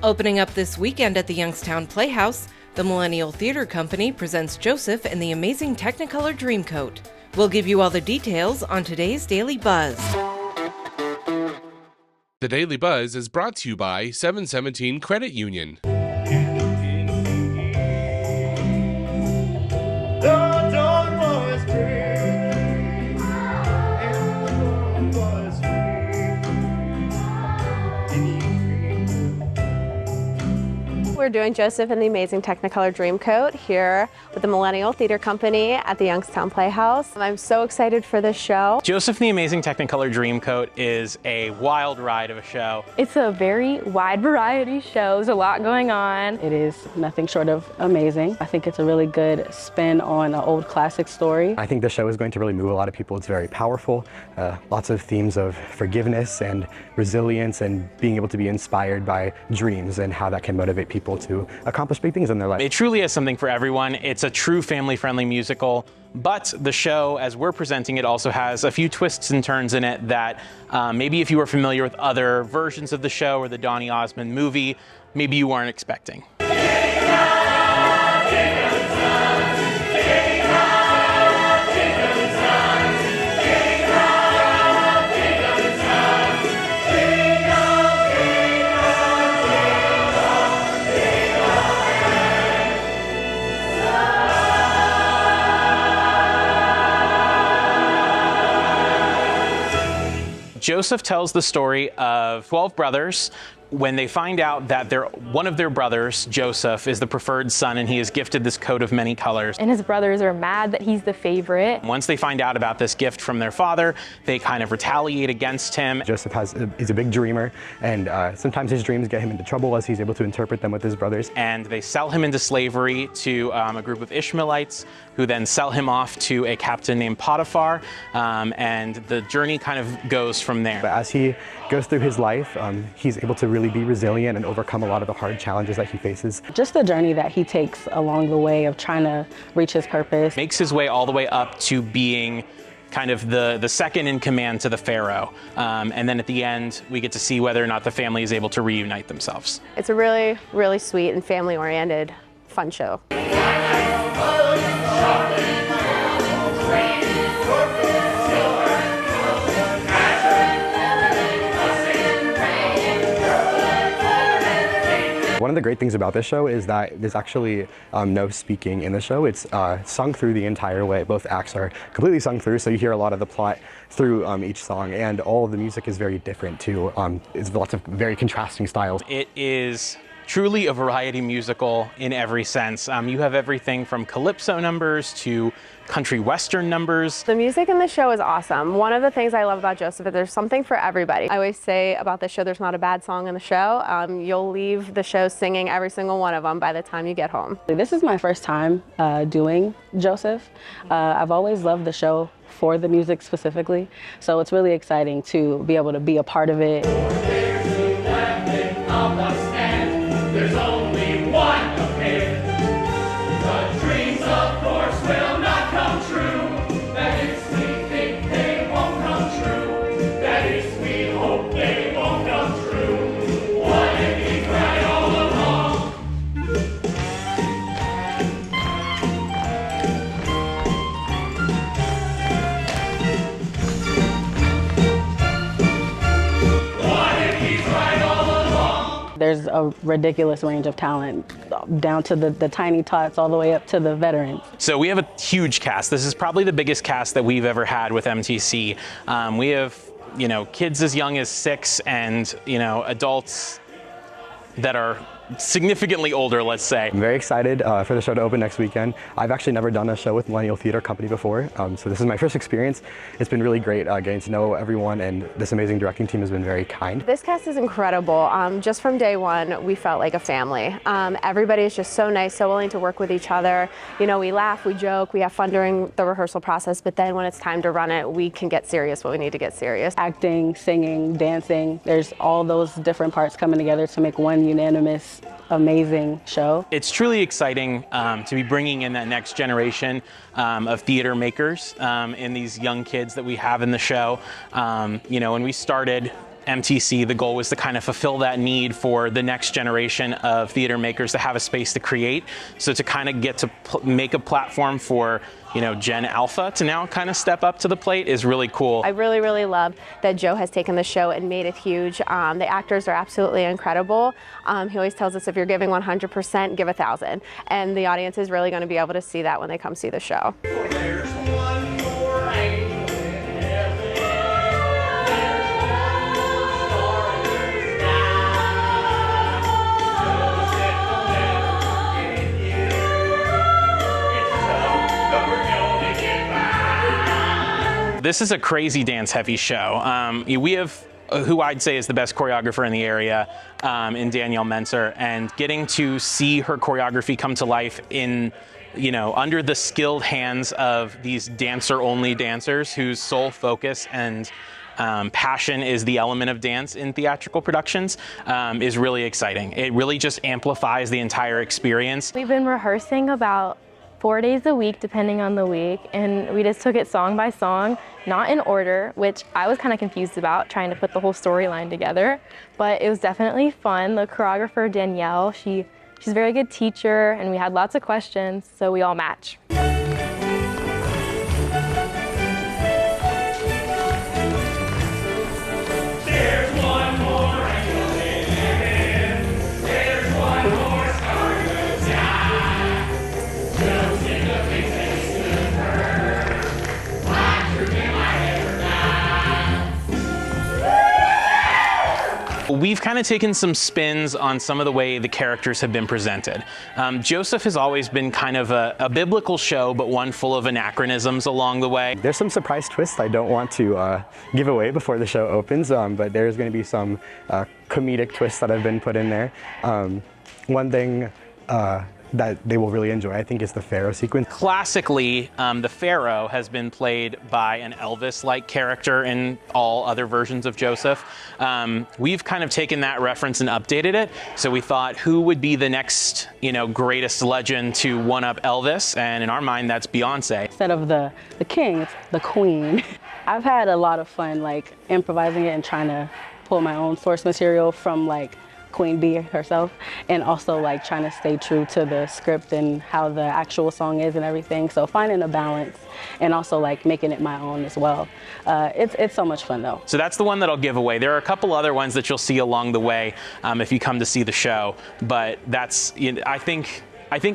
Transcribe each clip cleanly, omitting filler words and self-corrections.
Opening up this weekend at the Youngstown Playhouse, the Millennial Theatre Company presents Joseph and the Amazing Technicolor Dreamcoat. We'll give you all the details on today's Daily Buzz. The Daily Buzz is brought to you by 717 Credit Union. We're doing Joseph and the Amazing Technicolor Dreamcoat here with the Millennial Theatre Company at the Youngstown Playhouse. I'm so excited for this show. Joseph and the Amazing Technicolor Dreamcoat is a wild ride of a show. It's a very wide variety show. There's a lot going on. It is nothing short of amazing. I think it's a really good spin on an old classic story. I think the show is going to really move a lot of people. It's very powerful. Lots of themes of forgiveness and resilience and being able to be inspired by dreams and how that can motivate people to accomplish big things in their life. It truly is something for everyone. It's a true family-friendly musical, but the show, as we're presenting it, also has a few twists and turns in it that maybe if you were familiar with other versions of the show or the Donny Osmond movie, maybe you weren't expecting. Joseph tells the story of 12 brothers. When they find out that one of their brothers, Joseph, is the preferred son and he is gifted this coat of many colors. And his brothers are mad that he's the favorite. Once they find out about this gift from their father, they kind of retaliate against him. Joseph is a big dreamer, and sometimes his dreams get him into trouble as he's able to interpret them with his brothers. And they sell him into slavery to a group of Ishmaelites, who then sell him off to a captain named Potiphar, and the journey kind of goes from there. But as he goes through his life, he's able to really be resilient and overcome a lot of the hard challenges that he faces. Just the journey that he takes along the way of trying to reach his purpose. Makes his way all the way up to being kind of the second in command to the Pharaoh. And then at the end, we get to see whether or not the family is able to reunite themselves. It's a really, really sweet and family-oriented, fun show. One of the great things about this show is that there's actually no speaking in the show. It's sung through the entire way. Both acts are completely sung through, so you hear a lot of the plot through each song, and all of the music is very different too. It's lots of very contrasting styles. It is truly a variety musical in every sense. You have everything from calypso numbers to country western numbers. The music in the show is awesome. One of the things I love about Joseph is there's something for everybody. I always say about this show, there's not a bad song in the show. You'll leave the show singing every single one of them by the time you get home. This is my first time doing Joseph. I've always loved the show for the music specifically, so it's really exciting to be able to be a part of it. There's only one ahead. The dreams, of course, will not come true. That is, we think they won't come true. That is, we hope they won't come true. What if he's right all along? What if he's right all along? There's a ridiculous range of talent, down to the tiny tots all the way up to the veterans. So we have a huge cast. This is probably the biggest cast that we've ever had with MTC. We have, kids as young as 6 and, adults that are significantly older, let's say. I'm very excited for the show to open next weekend. I've actually never done a show with Millennial Theatre Company before, so this is my first experience. It's been really great getting to know everyone, and this amazing directing team has been very kind. This cast is incredible. Just from day one, we felt like a family. Everybody is just so nice, so willing to work with each other. We laugh, we joke, we have fun during the rehearsal process, but then when it's time to run it, we can get serious when we need to get serious. Acting, singing, dancing, there's all those different parts coming together to make one unanimous amazing show. It's truly exciting to be bringing in that next generation of theater makers and these young kids that we have in the show. You know, when we started MTC, the goal was to kind of fulfill that need for the next generation of theater makers to have a space to create. So to kind of get to make a platform for, you know, Gen Alpha to now kind of step up to the plate is really cool. I really, really love that Joe has taken the show and made it huge. The actors are absolutely incredible. He always tells us if you're giving 100%, give 1,000. And the audience is really going to be able to see that when they come see the show. There's one more angel in heaven. There's one star in the sky. Joseph will never forget you. It's so that we're gonna get by. This is a crazy dance heavy show. We have who I'd say is the best choreographer in the area, in Danielle Mercer, and getting to see her choreography come to life in, you know, under the skilled hands of these dancer-only dancers whose sole focus and passion is the element of dance in theatrical productions is really exciting. It really just amplifies the entire experience. We've been rehearsing about 4 days a week, depending on the week, and we just took it song by song, not in order, which I was kind of confused about, trying to put the whole storyline together, but it was definitely fun. The choreographer, Danielle, she's a very good teacher, and we had lots of questions, so we all match. There's one more angel in heaven. There's one more star in the sky. Just in the face that stood firm. I drew in my head now. We've kind of taken some spins on some of the way the characters have been presented. Joseph has always been kind of a biblical show, but one full of anachronisms along the way. There's some surprise twists I don't want to give away before the show opens, but there's going to be some comedic twists that have been put in there. One thing that they will really enjoy, I think, is the Pharaoh sequence. Classically, the Pharaoh has been played by an Elvis-like character in all other versions of Joseph. We've kind of taken that reference and updated it. So we thought, who would be the next, you know, greatest legend to one-up Elvis? And in our mind, that's Beyonce. Instead of the king, it's the queen. I've had a lot of fun, like, improvising it and trying to pull my own source material from, like, Queen Bee herself, and also like trying to stay true to the script and how the actual song is and everything. So finding a balance and also like making it my own as well. It's so much fun though. So that's the one that I'll give away. There are a couple other ones that you'll see along the way if you come to see the show, but that's, you know, I think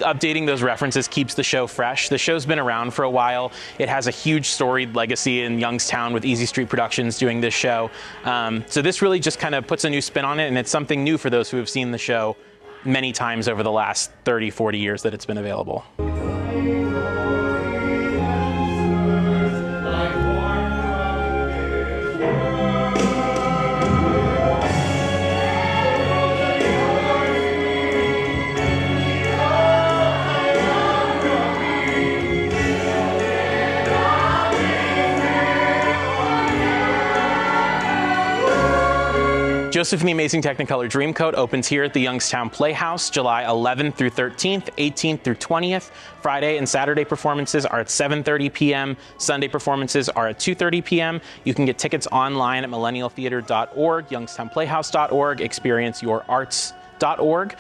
updating those references keeps the show fresh. The show's been around for a while. It has a huge storied legacy in Youngstown with Easy Street Productions doing this show. So this really just kind of puts a new spin on it, and it's something new for those who have seen the show many times over the last 30, 40 years that it's been available. Joseph and the Amazing Technicolor Dreamcoat opens here at the Youngstown Playhouse, July 11th through 13th, 18th through 20th. Friday and Saturday performances are at 7:30 p.m. Sunday performances are at 2:30 p.m. You can get tickets online at millennialtheatre.org, youngstownplayhouse.org, experienceyourarts.org.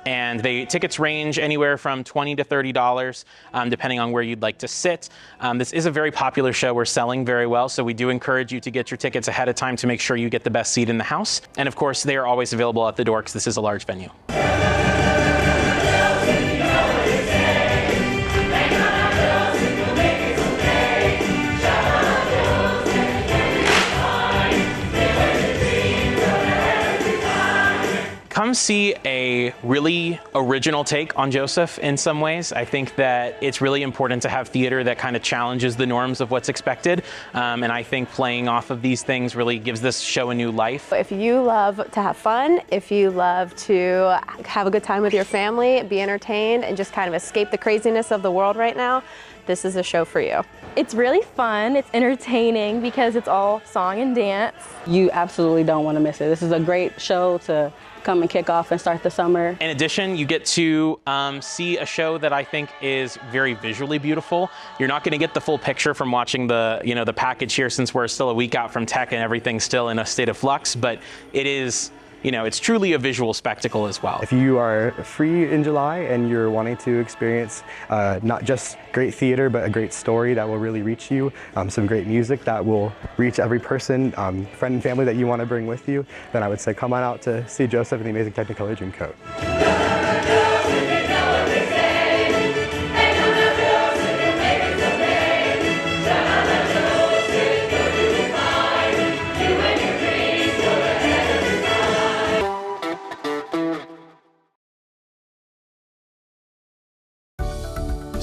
And tickets range anywhere from $20 to $30, depending on where you'd like to sit. This is a very popular show. We're selling very well, so we do encourage you to get your tickets ahead of time to make sure you get the best seat in the house. And of course, they are always available at the door because this is a large venue. Come see a really original take on Joseph in some ways. I think that it's really important to have theater that kind of challenges the norms of what's expected. And I think playing off of these things really gives this show a new life. If you love to have fun, if you love to have a good time with your family, be entertained, and just kind of escape the craziness of the world right now, this is a show for you. It's really fun, it's entertaining because it's all song and dance. You absolutely don't want to miss it. This is a great show to come and kick off and start the summer. In addition, you get to see a show that I think is very visually beautiful. You're not going to get the full picture from watching the, the package here, since we're still a week out from tech and everything's still in a state of flux, but it is, it's truly a visual spectacle as well. If you are free in July and you're wanting to experience not just great theater, but a great story that will really reach you, some great music that will reach every person, friend and family that you want to bring with you, then I would say come on out to see Joseph and the Amazing Technicolor Dreamcoat.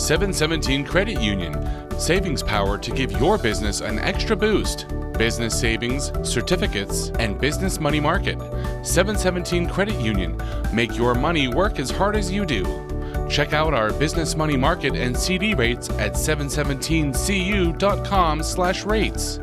$717 Credit Union, savings power to give your business an extra boost. Business savings, certificates, and business money market. $717 Credit Union, make your money work as hard as you do. Check out our business money market and CD rates at 717cu.com/rates.